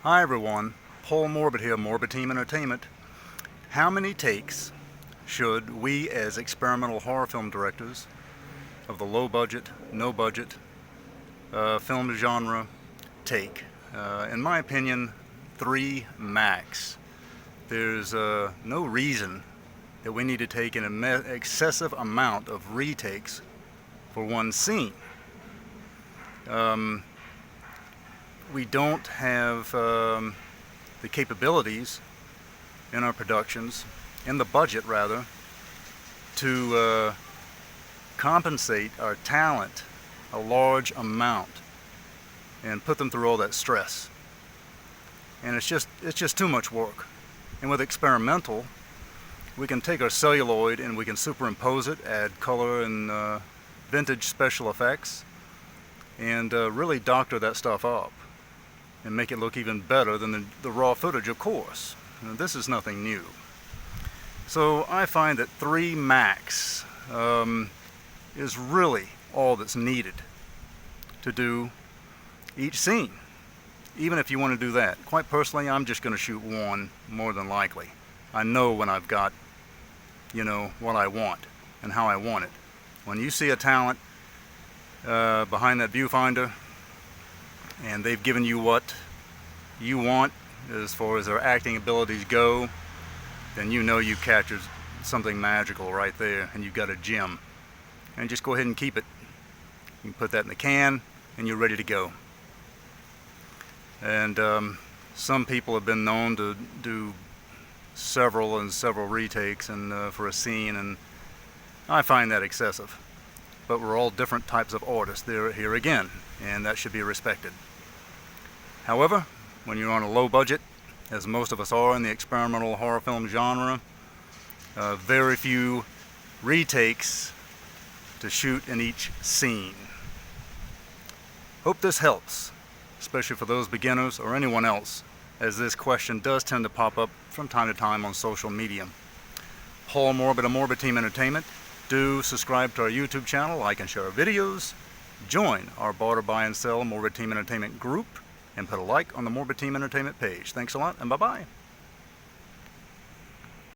Hi everyone, Paul Morbid here, Morbid Team Entertainment. How many takes should we as experimental horror film directors of the low budget, no budget film genre take? In my opinion, 3 max. There's no reason that we need to take an excessive amount of retakes for one scene. We don't have the capabilities in our productions, in the budget rather, to compensate our talent a large amount and put them through all that stress. And it's just too much work. And with experimental, we can take our celluloid and we can superimpose it, add color and vintage special effects, and really doctor that stuff up and make it look even better than the raw footage, of course. Now, this is nothing new. So I find that 3 max is really all that's needed to do each scene, even if you want to do that. Quite personally, I'm just going to shoot 1 more than likely. I know when I've got, what I want and how I want it. When you see a talent behind that viewfinder and they've given you what you want as far as their acting abilities go, then you know you captured something magical right there, and you've got a gem. And just go ahead and keep it. You can put that in the can and you're ready to go. And some people have been known to do several retakes and for a scene, and I find that excessive. But we're all different types of artists here again, and that should be respected. However, when you're on a low budget, as most of us are in the experimental horror film genre, very few retakes to shoot in each scene. Hope this helps, especially for those beginners or anyone else, as this question does tend to pop up from time to time on social media. Paul Morbid of Morbid Team Entertainment. Do subscribe to our YouTube channel, like and share our videos, join our barter, buy and sell Morbid Team Entertainment group, and put a like on the Morbid Team Entertainment page. Thanks a lot, and bye-bye.